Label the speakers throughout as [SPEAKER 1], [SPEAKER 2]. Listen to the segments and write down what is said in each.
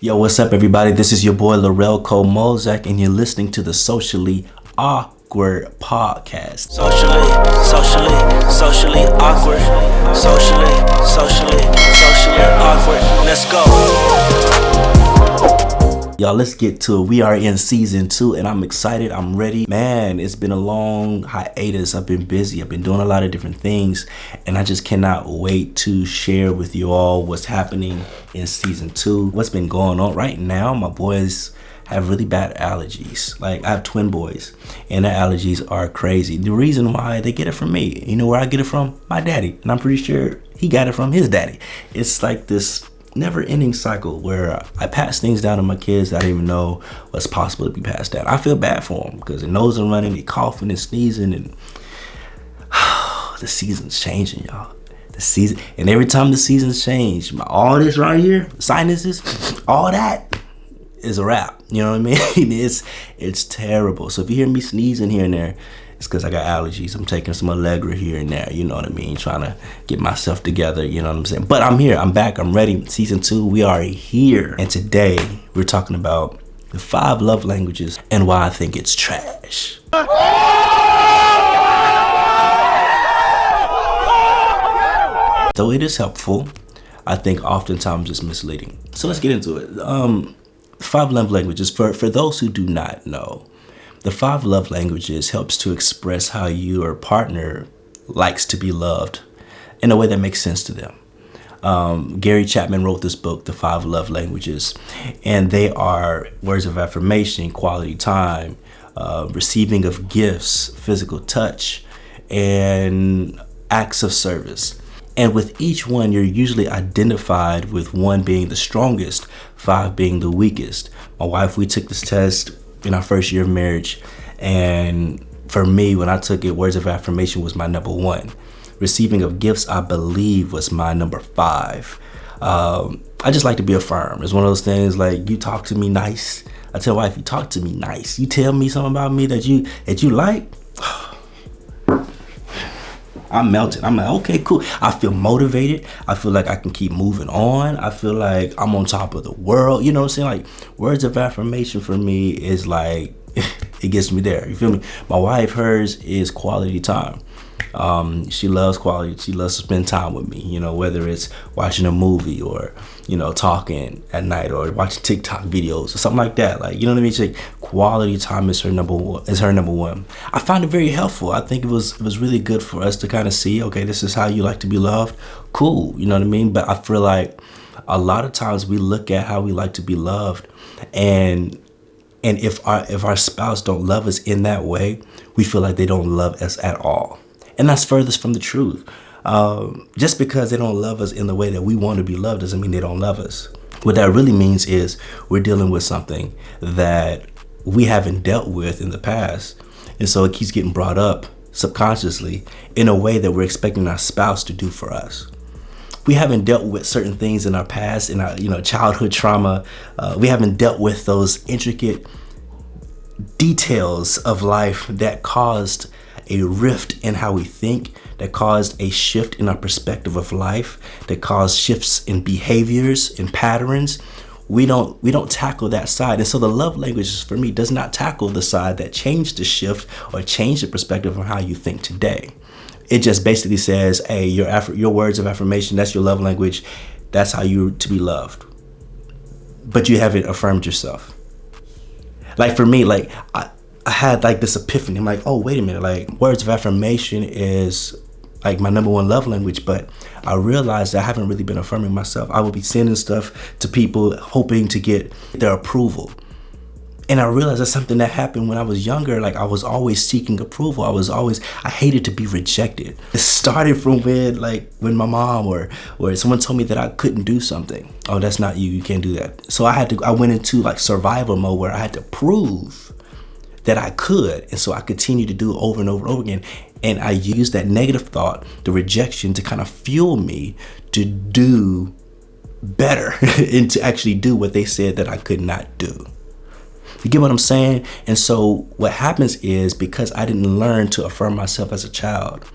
[SPEAKER 1] Yo, what's up, everybody? This is your boy Lorelco Mulzac, and you're listening to the Socially Awkward Podcast.
[SPEAKER 2] Socially awkward. Socially awkward. Let's go.
[SPEAKER 1] Y'all, let's get to it. We are in season 2, and I'm excited. I'm ready. Man, it's been a long hiatus. I've been busy. I've been doing a lot of different things, and I just cannot wait to share with you all what's happening in season 2. What's been going on right now? My boys have really bad allergies. Like, I have twin boys, and their allergies are crazy. The reason why, they get it from me. You know where I get it from? My daddy. And I'm pretty sure he got it from his daddy. It's like this never-ending cycle where I pass things down to my kids that I didn't even know was possible to be passed down. I feel bad for them because their nose are running, they coughing and sneezing, and the season's changing, y'all. The season, and every time the seasons change, all this right here, sinuses, all that is a wrap. You know what I mean? It's terrible. So if you hear me sneezing here and there, it's because I got allergies. I'm taking some Allegra here and there, you know what I mean? Trying to get myself together, you know what I'm saying? But I'm here, I'm back, I'm ready. Season 2, we are here. And today, we're talking about the 5 love languages and why I think it's trash. Though it is helpful, I think oftentimes it's misleading. So let's get into it. 5 love languages, for those who do not know, the 5 love languages helps to express how your partner likes to be loved in a way that makes sense to them. Gary Chapman wrote this book, The 5 Love Languages, and they are words of affirmation, quality time, receiving of gifts, physical touch, and acts of service. And with each one, you're usually identified with 1 being the strongest, 5 being the weakest. My wife, we took this test in our first year of marriage, and for me, when I took it, words of affirmation was my number 1. Receiving of gifts, I believe, was my number 5. I just like to be affirmed. It's one of those things like, you talk to me nice. I tell my wife, you talk to me nice. You tell me something about me that you like. I'm melting. I'm like, okay, cool. I feel motivated. I feel like I can keep moving on. I feel like I'm on top of the world. You know what I'm saying? Like, words of affirmation for me is like, it gets me there. You feel me? My wife, hers is quality time. She loves quality. She loves to spend time with me, you know, whether it's watching a movie or, you know, talking at night or watching TikTok videos or something like that. Like, you know what I mean? It's like quality time is her number 1. I find it very helpful. I think it was really good for us to kind of see, okay, this is how you like to be loved. Cool. You know what I mean? But I feel like a lot of times we look at how we like to be loved, and if our spouse don't love us in that way, we feel like they don't love us at all. And that's furthest from the truth. Just because they don't love us in the way that we want to be loved doesn't mean they don't love us. What that really means is we're dealing with something that we haven't dealt with in the past. And so it keeps getting brought up subconsciously in a way that we're expecting our spouse to do for us. We haven't dealt with certain things in our past, in our childhood trauma. We haven't dealt with those intricate details of life that caused a rift in how we think, that caused a shift in our perspective of life, that caused shifts in behaviors and patterns. We don't tackle that side. And so the love languages for me does not tackle the side that changed the shift or changed the perspective on how you think today. It just basically says, hey, your words of affirmation, that's your love language. That's how you're to be loved. But you haven't affirmed yourself. Like for me, like I had like this epiphany. I'm like, oh, wait a minute. Like, words of affirmation is like my number 1 love language, but I realized that I haven't really been affirming myself. I would be sending stuff to people hoping to get their approval. And I realized that's something that happened when I was younger. Like, I was always seeking approval. I hated to be rejected. It started from when my mom or someone told me that I couldn't do something. Oh, that's not you. You can't do that. So I went into like survival mode where I had to prove that I could. And so I continued to do it over and over and over again. And I used that negative thought, the rejection, to kind of fuel me to do better and to actually do what they said that I could not do. You get what I'm saying? And so what happens is, because I didn't learn to affirm myself as a child,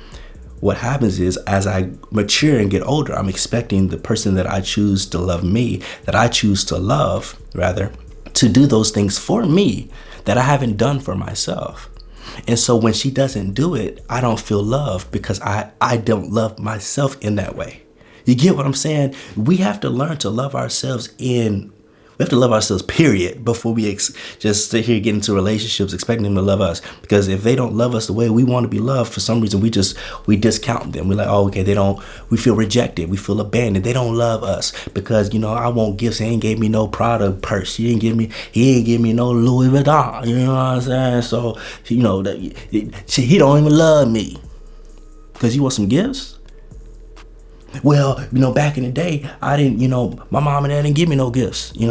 [SPEAKER 1] what happens is, as I mature and get older, I'm expecting the person that I choose to love me, that I choose to love, rather, to do those things for me that I haven't done for myself. And so when she doesn't do it, I don't feel loved because I don't love myself in that way. You get what I'm saying? We have to learn to love ourselves we have to love ourselves, period, before we just sit here, get into relationships, expecting them to love us. Because if they don't love us the way we want to be loved, for some reason, we discount them. We're like, oh, okay, we feel rejected. We feel abandoned. They don't love us because, I want gifts. He ain't gave me no Prada purse. He ain't give me no Louis Vuitton. You know what I'm saying? So, he don't even love me because you want some gifts. Well, back in the day, I didn't, my mom and dad didn't give me no gifts. We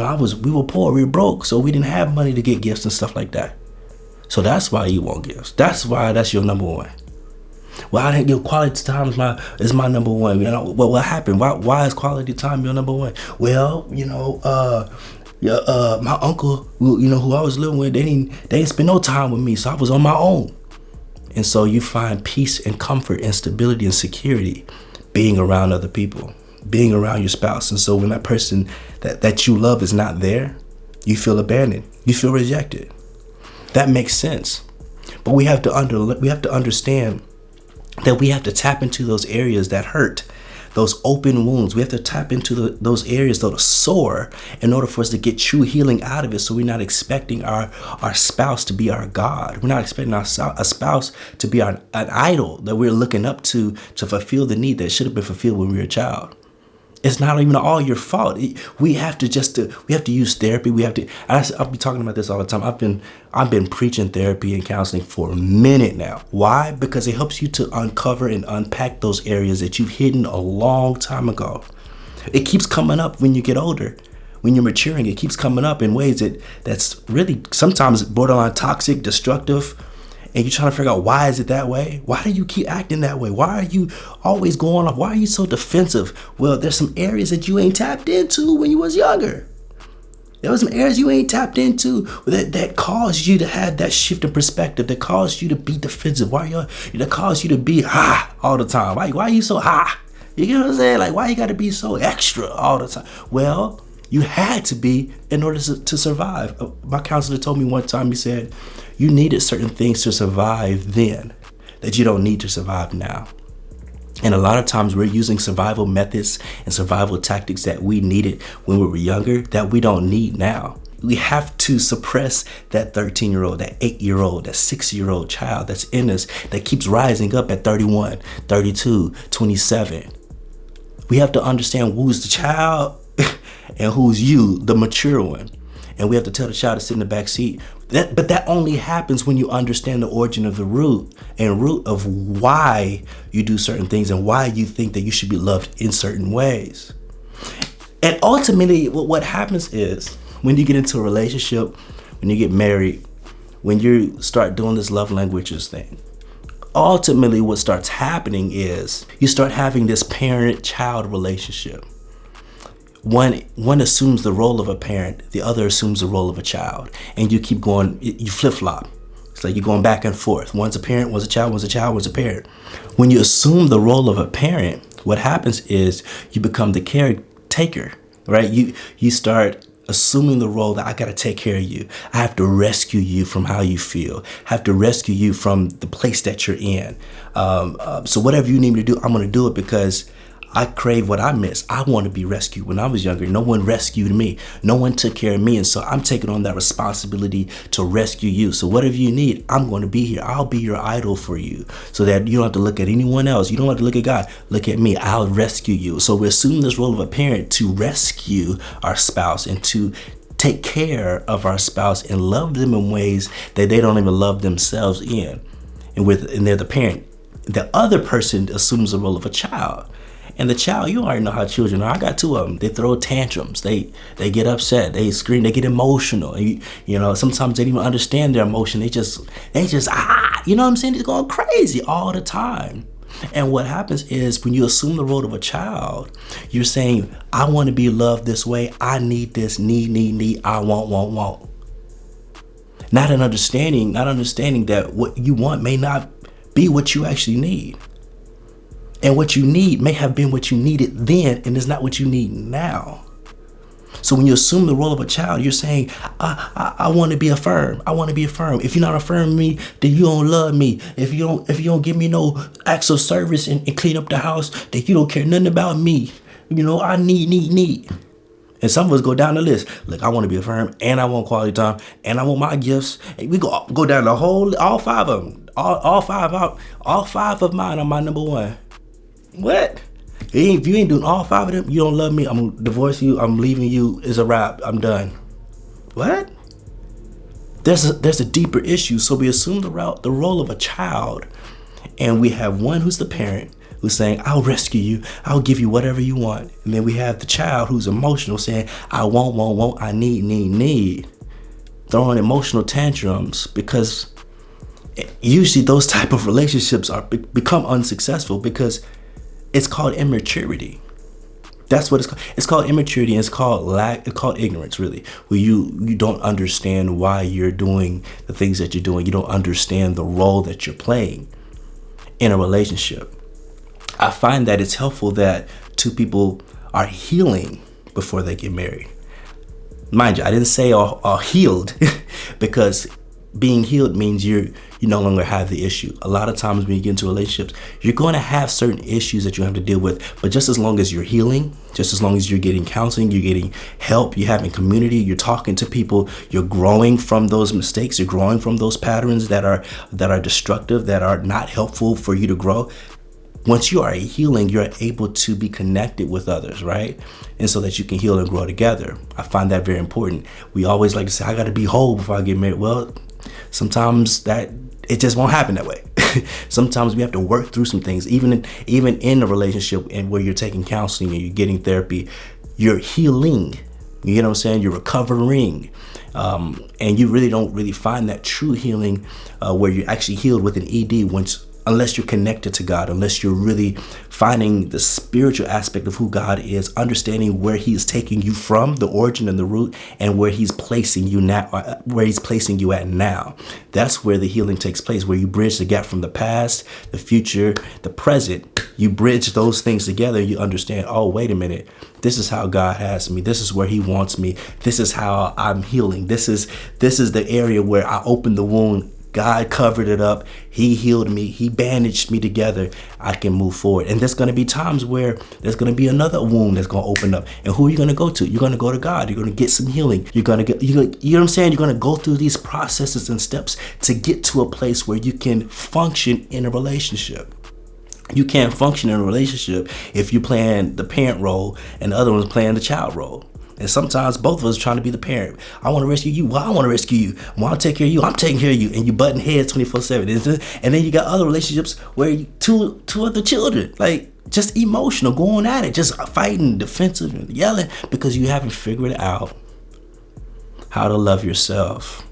[SPEAKER 1] were poor, we were broke, so we didn't have money to get gifts and stuff like that. So that's why you want gifts. That's why that's your number one. Well, I didn't give quality time is my number one. Well, what happened? Why is quality time your number one? Well, my uncle, who I was living with, they didn't spend no time with me, so I was on my own. And so you find peace and comfort and stability and security being around other people, being around your spouse. And so when that person that you love is not there, you feel abandoned, you feel rejected. That makes sense. But we have to understand that we have to tap into those areas that hurt, those open wounds. We have to tap into those areas that are sore in order for us to get true healing out of it. So we're not expecting our spouse to be our God. We're not expecting a spouse to be an idol that we're looking up to fulfill the need that should have been fulfilled when we were a child. It's not even all your fault. We have to use therapy. I'll be talking about this all the time. I've been preaching therapy and counseling for a minute now. Why? Because it helps you to uncover and unpack those areas that you've hidden a long time ago. It keeps coming up when you get older. When you're maturing, it keeps coming up in ways that's really sometimes borderline toxic, destructive. And you're trying to figure out, why is it that way? Why do you keep acting that way? Why are you always going off? Why are you so defensive? Well, there's some areas that you ain't tapped into when you was younger. There was some areas you ain't tapped into that caused you to have that shift in perspective, that caused you to be defensive. That caused you to be all the time. Why are you so high? You get what I'm saying? Like, why you got to be so extra all the time? Well, you had to be in order to survive. My counselor told me one time, he said, you needed certain things to survive then that you don't need to survive now. And a lot of times we're using survival methods and survival tactics that we needed when we were younger that we don't need now. We have to suppress that 13-year-old, that 8-year-old, that 6-year-old child that's in us that keeps rising up at 31, 32, 27. We have to understand who's the child and who's you, the mature one. And we have to tell the child to sit in the back seat. But that only happens when you understand the origin of the root of why you do certain things and why you think that you should be loved in certain ways. And ultimately, what happens is when you get into a relationship, when you get married, when you start doing this love languages thing, ultimately what starts happening is you start having this parent-child relationship. One assumes the role of a parent, the other assumes the role of a child, and you keep going, you flip-flop. It's like you're going back and forth. One's a parent, one's a child, one's a child, one's a parent. When you assume the role of a parent, what happens is you become the caretaker, right? You start assuming the role that I got to take care of you. I have to rescue you from how you feel. I have to rescue you from the place that you're in. So whatever you need me to do, I'm going to do it because I crave what I miss. I want to be rescued. When I was younger, no one rescued me. No one took care of me. And so I'm taking on that responsibility to rescue you. So whatever you need, I'm going to be here. I'll be your idol for you so that you don't have to look at anyone else. You don't have to look at God. Look at me. I'll rescue you. So we're assuming this role of a parent to rescue our spouse and to take care of our spouse and love them in ways that they don't even love themselves in. And they're the parent. The other person assumes the role of a child. And the child, you already know how children are. I got two of them. They throw tantrums. They get upset. They scream. They get emotional. You know, sometimes they don't even understand their emotion. They just you know what I'm saying? They're going crazy all the time. And what happens is when you assume the role of a child, you're saying, I want to be loved this way. I need this, need. I want. Not understanding that what you want may not be what you actually need. And what you need may have been what you needed then, and is not what you need now. So when you assume the role of a child, you're saying, I want to be affirmed. I want to be affirmed. If you're not affirming me, then you don't love me. If you don't give me no acts of service and clean up the house, then you don't care nothing about me. I need. And some of us go down the list. Look, I want to be affirmed, and I want quality time, and I want my gifts. And we go down the all five of them. All five of mine are my number one. What? If you ain't doing all five of them, you don't love me. I'm gonna divorce you. I'm leaving you. It's a wrap. I'm done. What? There's a deeper issue. So we assume the role of a child, and we have one who's the parent who's saying, I'll rescue you. I'll give you whatever you want. And then we have the child who's emotional saying, I want. I need. Throwing emotional tantrums, because usually those type of relationships become unsuccessful because it's called immaturity. That's what it's called. It's called immaturity, and it's called ignorance, really. Where you don't understand why you're doing the things that you're doing. You don't understand the role that you're playing in a relationship. I find that it's helpful that two people are healing before they get married. Mind you, I didn't say are healed because being healed means you no longer have the issue. A lot of times when you get into relationships, you're going to have certain issues that you have to deal with. But just as long as you're healing, just as long as you're getting counseling, you're getting help, you're having community, you're talking to people, you're growing from those mistakes, you're growing from those patterns that are destructive, that are not helpful for you to grow. Once you are healing, you're able to be connected with others, right? And so that you can heal and grow together. I find that very important. We always like to say, I got to be whole before I get married. Well, sometimes that it just won't happen that way. Sometimes we have to work through some things, even in a relationship and where you're taking counseling and you're getting therapy, you're healing. You know what I'm saying? You're recovering. And you really don't really find that true healing where you're actually healed with an ED unless you're connected to God, unless you're really finding the spiritual aspect of who God is, understanding where He is taking you from, the origin and the root, and where He's placing you now, where He's placing you at now. That's where the healing takes place, where you bridge the gap from the past, the future, the present. You bridge those things together and you understand, oh, wait a minute. This is how God has me. This is where He wants me. This is how I'm healing. This is the area where I opened the wound. God covered it up. He healed me. He bandaged me together. I can move forward. And there's going to be times where there's going to be another wound that's going to open up. And who are you going to go to? You're going to go to God. You're going to get some healing. You know what I'm saying? You're going to go through these processes and steps to get to a place where you can function in a relationship. You can't function in a relationship if you're playing the parent role and the other one's playing the child role. And sometimes both of us are trying to be the parent. I want to rescue you. Well, I want to rescue you. Well, I'll take care of you. I'm taking care of you. And you butting heads 24/7. And then you got other relationships where two other children, like just emotional, going at it, just fighting, defensive, and yelling because you haven't figured out how to love yourself.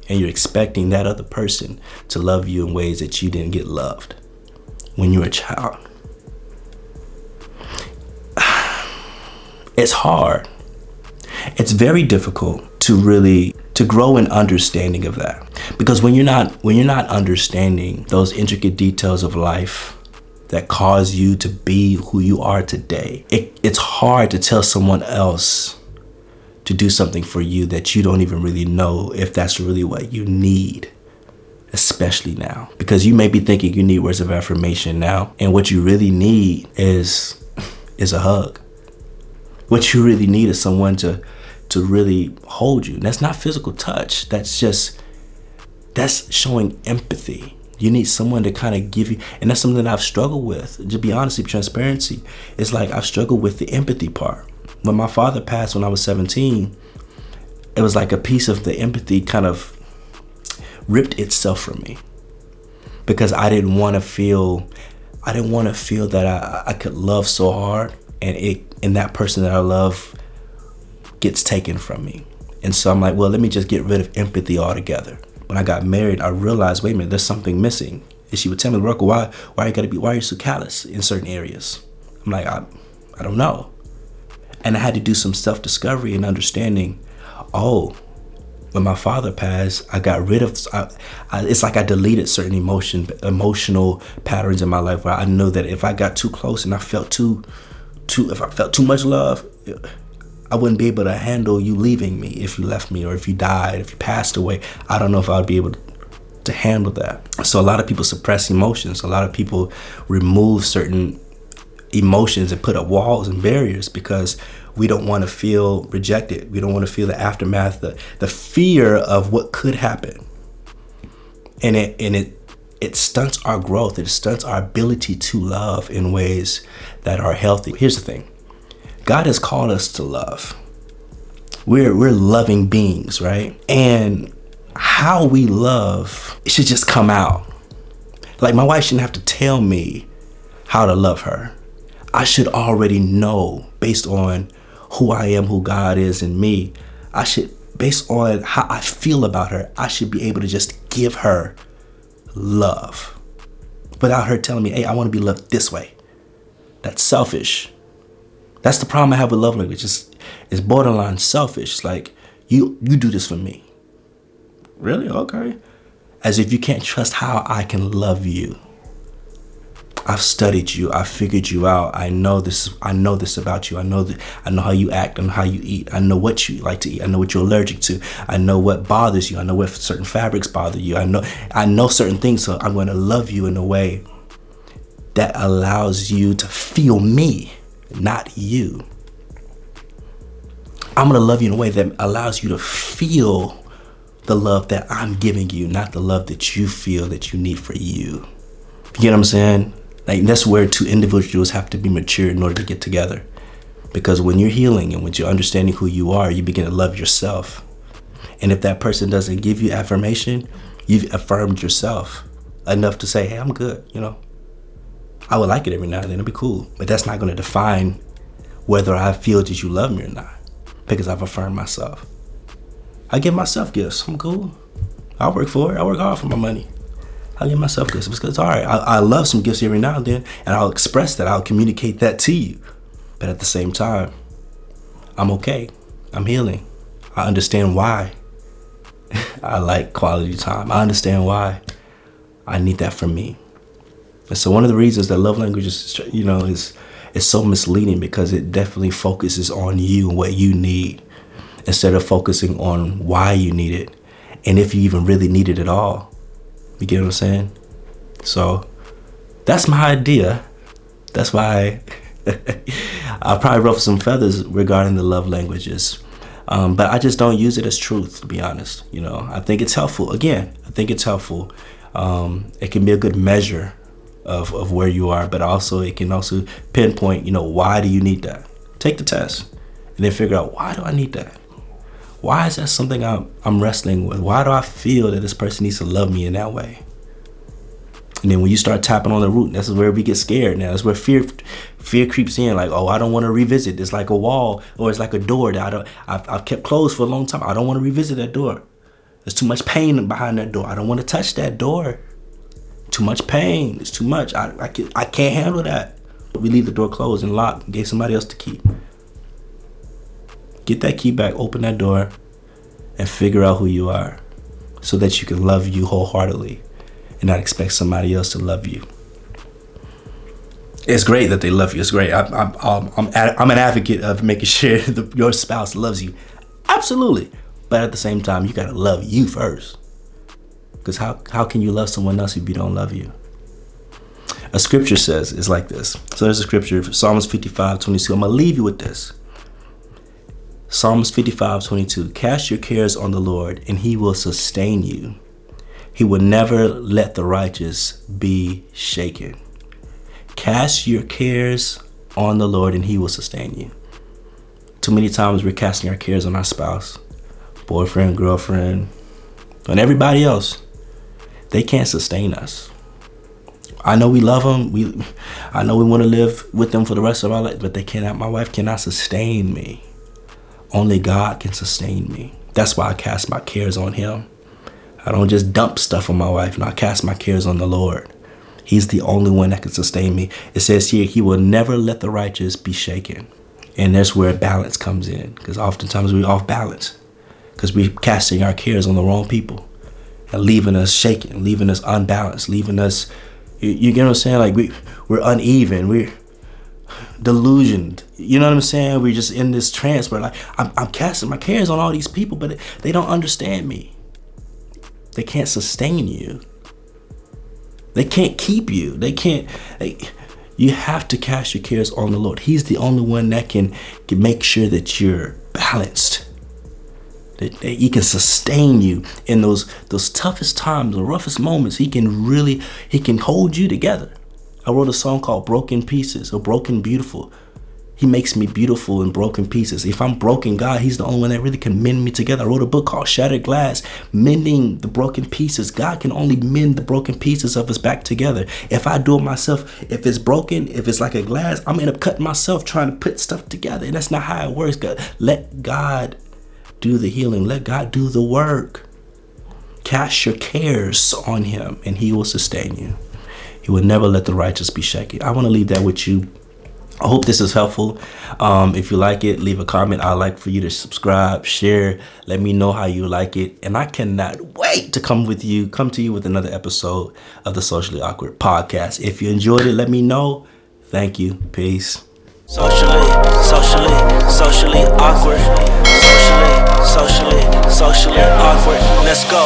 [SPEAKER 1] And you're expecting that other person to love you in ways that you didn't get loved when you were a child. It's hard. It's very difficult to grow in understanding of that, because when you're not understanding those intricate details of life that cause you to be who you are today, it's hard to tell someone else to do something for you that you don't even really know if that's really what you need, especially now, because you may be thinking you need words of affirmation now, and what you really need is a hug. What you really need is someone to really hold you. And that's not physical touch. That's showing empathy. You need someone to kind of give you, and that's something that I've struggled with. To be honest, transparency. It's like I've struggled with the empathy part. When my father passed when I was 17, it was like a piece of the empathy kind of ripped itself from me, because I didn't want to feel that I could love so hard and that person that I love gets taken from me. And so I'm like, well, let me just get rid of empathy altogether. When I got married, I realized, wait a minute, there's something missing. And she would tell me, Lorelco, why are you so callous in certain areas? I'm like, I don't know. And I had to do some self-discovery and understanding, oh, when my father passed, I got rid of, it's like I deleted certain emotional patterns in my life where I know that if I got too close and I felt if I felt too much love, I wouldn't be able to handle you leaving me if you left me, or if you died, if you passed away. I don't know if I would be able to handle that. So a lot of people suppress emotions. A lot of people remove certain emotions and put up walls and barriers because we don't want to feel rejected. We don't want to feel the aftermath, the fear of what could happen. And it stunts our growth. It stunts our ability to love in ways that are healthy. Here's the thing. God has called us to love. We're loving beings, right? And how we love, it should just come out. Like, my wife shouldn't have to tell me how to love her. I should already know, based on who I am, who God is in me. Based on how I feel about her, I should be able to just give her love without her telling me, hey, I want to be loved this way. That's selfish. That's the problem I have with love language. It's borderline selfish. It's like, you do this for me. Really? Okay. As if you can't trust how I can love you. I've studied you. I've figured you out. I know this about you. I know how you act and how you eat. I know what you like to eat. I know what you're allergic to. I know what bothers you. I know what certain fabrics bother you. I know certain things, so I'm going to love you in a way that allows you to feel me, not you. I'm going to love you in a way that allows you to feel the love that I'm giving you, not the love that you feel that you need for you. You get what I'm saying? Like, that's where two individuals have to be mature in order to get together. Because when you're healing and when you're understanding who you are, you begin to love yourself. And if that person doesn't give you affirmation, you've affirmed yourself enough to say, hey, I'm good, I would like it every now and then, it'd be cool. But that's not going to define whether I feel that you love me or not, because I've affirmed myself. I give myself gifts. I'm cool. I work for it. I work hard for my money. I give myself gifts because it's all right. I love some gifts every now and then, and I'll express that. I'll communicate that to you. But at the same time, I'm okay. I'm healing. I understand why I like quality time. I understand why I need that from me. And so one of the reasons that love language is so misleading, because it definitely focuses on you and what you need instead of focusing on why you need it and if you even really need it at all. You get what I'm saying? So that's my idea. That's why I probably ruffle some feathers regarding the love languages. But I just don't use it as truth, to be honest. I think it's helpful. Again, I think it's helpful. It can be a good measure of where you are, but also it can also pinpoint, why do you need that? Take the test and then figure out, why do I need that? Why is that something I'm wrestling with? Why do I feel that this person needs to love me in that way? And then when you start tapping on the root, that's where we get scared now. That's where fear creeps in. Like, oh, I don't want to revisit. It's like a wall, or it's like a door that I've kept closed for a long time. I don't want to revisit that door. There's too much pain behind that door. I don't want to touch that door. Too much pain. It's too much. I can't handle that. We leave the door closed and locked and gave somebody else the key. Get that key back, open that door, and figure out who you are so that you can love you wholeheartedly and not expect somebody else to love you. It's great that they love you. It's great. I'm an advocate of making sure your spouse loves you. Absolutely. But at the same time, you got to love you first. Because how can you love someone else if you don't love you? A scripture says it's like this. So there's a scripture, Psalms 55:22. I'm going to leave you with this. Psalms 55:22, cast your cares on the Lord, and he will sustain you. He will never let the righteous be shaken. Cast your cares on the Lord, and he will sustain you. Too many times we're casting our cares on our spouse, boyfriend, girlfriend, and everybody else. They can't sustain us. I know we love them. I know we want to live with them for the rest of our life, but they cannot. My wife cannot sustain me. Only God can sustain me. That's why I cast my cares on him. I don't just dump stuff on my wife. No, I cast my cares on the Lord. He's the only one that can sustain me. It says here, he will never let the righteous be shaken. And that's where balance comes in, because oftentimes we're off balance. because we're casting our cares on the wrong people and leaving us shaken, leaving us unbalanced, leaving us, you get what I'm saying? Like we're uneven, we're delusioned. You know what I'm saying? We're just in this trance where like I'm casting my cares on all these people, but they don't understand me. They can't sustain you. They can't keep you. You have to cast your cares on the Lord. He's the only one that can make sure that you're balanced, that he can sustain you in those toughest times, the roughest moments. He can hold you together. I wrote a song called Broken Pieces, or Broken Beautiful. He makes me beautiful in broken pieces. If I'm broken, God, he's the only one that really can mend me together. I wrote a book called Shattered Glass, mending the broken pieces. God can only mend the broken pieces of us back together. If I do it myself, if it's broken, if it's like a glass, I'm gonna end up cutting myself trying to put stuff together. And that's not how it works. God, let God do the healing. Let God do the work. Cast your cares on him and he will sustain you. He will never let the righteous be shaken. I want to leave that with you. I hope this is helpful. If you like it, leave a comment. I'd like for you to subscribe, share, let me know how you like it. And I cannot wait to come to you with another episode of the Socially Awkward Podcast. If you enjoyed it, let me know. Thank you. Peace.
[SPEAKER 2] Socially awkward. Socially awkward. Let's go.